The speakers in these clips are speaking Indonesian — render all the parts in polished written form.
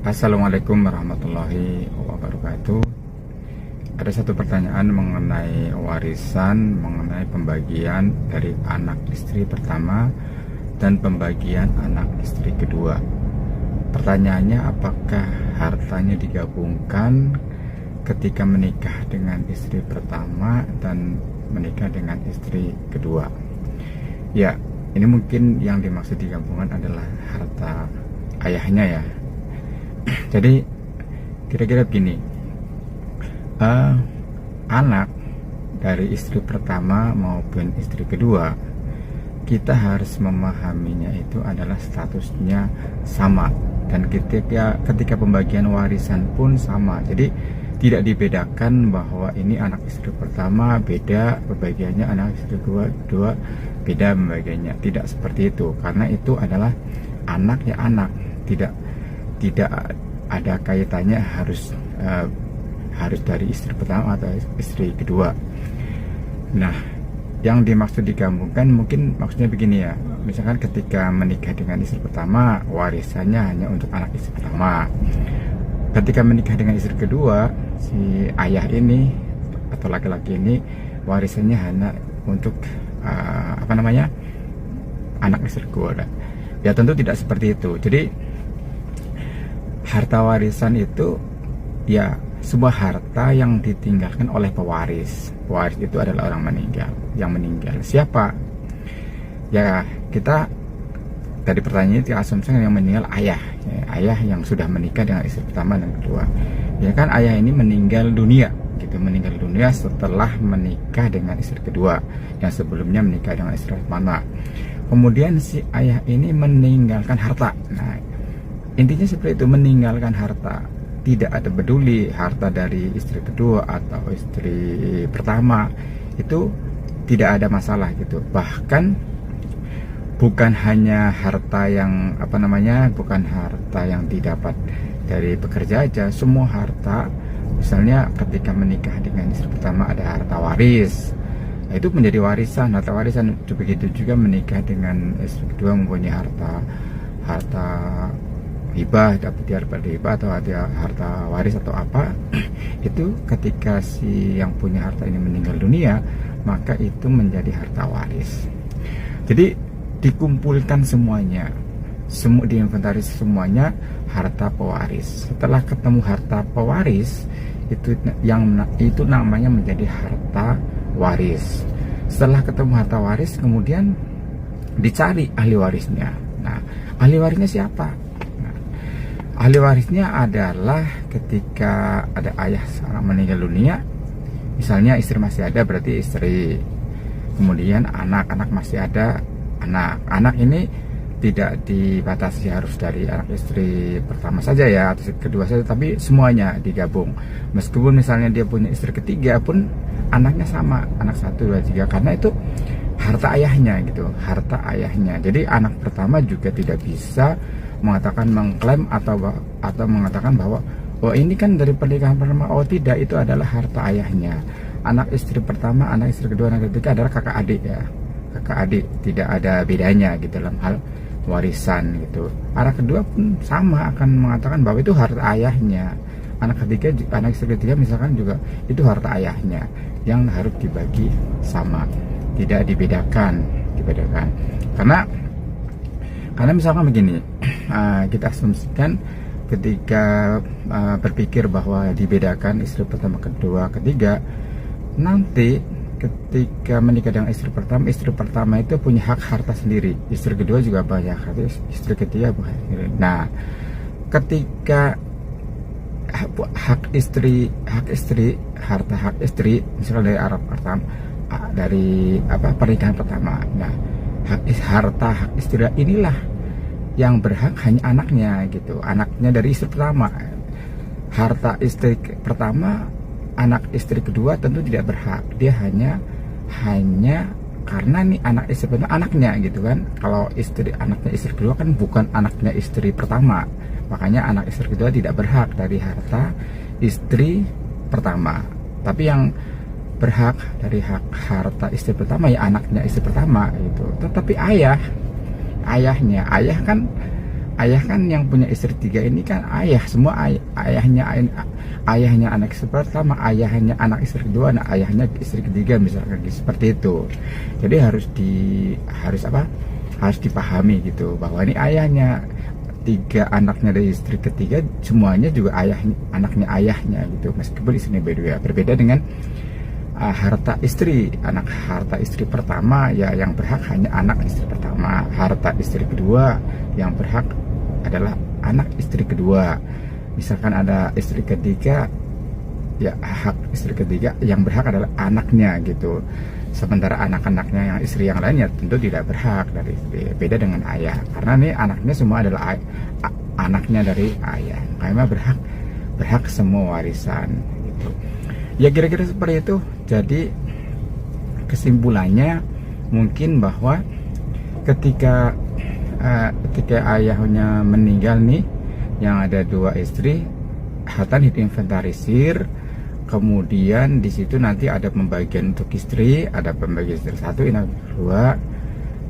Assalamualaikum warahmatullahi wabarakatuh. Ada satu pertanyaan mengenai warisan, mengenai pembagian dari anak istri pertama dan pembagian anak istri kedua. Pertanyaannya, apakah hartanya digabungkan ketika menikah dengan istri pertama dan menikah dengan istri kedua? Ya, ini mungkin yang dimaksud digabungkan adalah harta ayahnya ya. Jadi kira-kira begini, anak dari istri pertama maupun istri kedua, kita harus memahaminya itu adalah statusnya sama, dan ketika pembagian warisan pun sama. Jadi tidak dibedakan bahwa ini anak istri pertama beda pembagiannya, anak istri kedua beda pembagiannya. Tidak seperti itu, karena itu adalah anak ya anak, tidak ada kaitannya harus dari istri pertama atau istri kedua. Nah, yang dimaksud digabungkan mungkin maksudnya begini ya. Misalkan ketika menikah dengan istri pertama, warisannya hanya untuk anak istri pertama. Ketika menikah dengan istri kedua, si ayah ini atau laki-laki ini warisannya hanya untuk anak istri kedua. Ya tentu tidak seperti itu. Jadi harta warisan itu ya sebuah harta yang ditinggalkan oleh pewaris. Pewaris itu adalah orang meninggal. Yang meninggal siapa? Ya, kita dari pertanyaan itu asumsikan yang meninggal ayah ya, ayah yang sudah menikah dengan istri pertama dan kedua. Ya kan, ayah ini meninggal dunia gitu, meninggal dunia setelah menikah dengan istri kedua, yang sebelumnya menikah dengan istri pertama. Kemudian si ayah ini meninggalkan harta. Nah, intinya seperti itu, meninggalkan harta. Tidak ada peduli harta dari istri kedua atau istri pertama, itu tidak ada masalah gitu. Bahkan bukan hanya harta yang bukan harta yang didapat dari bekerja aja, semua harta. Misalnya ketika menikah dengan istri pertama ada harta waris, nah, itu menjadi warisan, harta warisan. Begitu juga menikah dengan istri kedua mempunyai harta hibah, dapat hibah atau ada harta waris atau apa, itu ketika si yang punya harta ini meninggal dunia, maka itu menjadi harta waris. Jadi dikumpulkan semuanya, diinventaris semuanya harta pewaris. Setelah ketemu harta pewaris, itu namanya menjadi harta waris. Setelah ketemu harta waris, kemudian dicari ahli warisnya. Nah, ahli warisnya siapa? Ahli warisnya adalah ketika ada ayah seorang meninggal dunia, misalnya istri masih ada berarti istri, kemudian anak masih ada, anak ini tidak dibatasi harus dari anak istri pertama saja ya atau istri kedua saja, tapi semuanya digabung. Meskipun misalnya dia punya istri ketiga pun anaknya sama, anak 1, 2, 3, karena itu harta ayahnya gitu, harta ayahnya. Jadi anak pertama juga tidak bisa mengklaim atau mengatakan bahwa oh ini kan dari pernikahan pertama. Oh tidak, itu adalah harta ayahnya. Anak istri pertama, anak istri kedua, anak ketiga adalah kakak adik ya, kakak adik, tidak ada bedanya gitu dalam hal warisan gitu. Anak kedua pun sama, akan mengatakan bahwa itu harta ayahnya. Anak ketiga, anak istri ketiga misalkan juga itu harta ayahnya yang harus dibagi sama, tidak dibedakan. Karena misalkan begini, kita asumsikan ketika berpikir bahwa dibedakan istri pertama, kedua, ketiga, nanti ketika menikah dengan istri pertama itu punya hak harta sendiri, istri kedua juga banyak harta, istri ketiga bukan. Nah, ketika hak istri misalnya dari pernikahan pertama, nah hak istri inilah yang berhak hanya anaknya gitu, anaknya dari istri pertama. Harta istri pertama, anak istri kedua tentu tidak berhak, dia hanya karena nih anak istri pertama anaknya gitu kan. Kalau anaknya istri kedua kan bukan anaknya istri pertama, makanya anak istri kedua tidak berhak dari harta istri pertama. Tapi yang berhak dari harta istri pertama ya anaknya istri pertama gitu. Tetapi ayah kan ayah kan yang punya istri 3 ini kan ayah semua, ayahnya anak istri pertama, ayahnya anak istri kedua, ayahnya istri ketiga, misalkan seperti itu. Jadi harus dipahami gitu, bahwa ini ayahnya 3 anaknya dari istri ketiga, semuanya juga anaknya ayahnya gitu, meskipun istrinya berbeda dengan harta istri. Harta istri pertama ya yang berhak hanya anak istri pertama, harta istri kedua yang berhak adalah anak istri kedua. Misalkan ada istri ketiga, ya hak istri ketiga yang berhak adalah anaknya gitu. Sementara anak-anaknya yang istri yang lainnya tentu tidak berhak dari istri. Beda dengan ayah, karena nih anaknya semua adalah anaknya dari ayah, karena berhak semua warisan gitu. Ya kira-kira seperti itu. Jadi kesimpulannya mungkin bahwa ketika ayahnya meninggal nih, yang ada 2 istri, harta diinventarisir, kemudian di situ nanti ada pembagian untuk istri, ada pembagian istri 1, ini 2,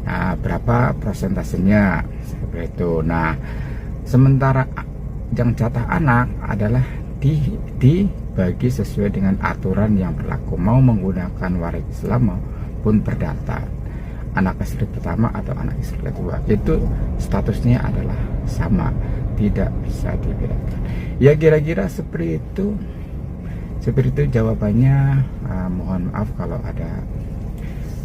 nah berapa persentasenya seperti itu. Nah sementara yang jatah anak adalah dibagi sesuai dengan aturan yang berlaku, mau menggunakan waris Islam maupun perdata. Anak istri pertama atau anak istri kedua itu statusnya adalah sama, tidak bisa dibedakan. Ya kira-kira seperti itu jawabannya. Mohon maaf kalau ada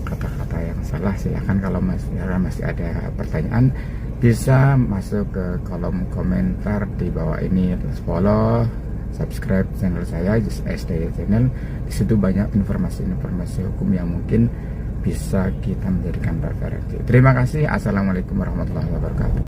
kata-kata yang salah. Silahkan kalau masih ada pertanyaan, bisa masuk ke kolom komentar di bawah ini. Follow, subscribe channel saya, Just SD Channel. Di situ banyak informasi-informasi hukum yang mungkin bisa kita menjadikan referensi. Terima kasih. Assalamualaikum warahmatullahi wabarakatuh.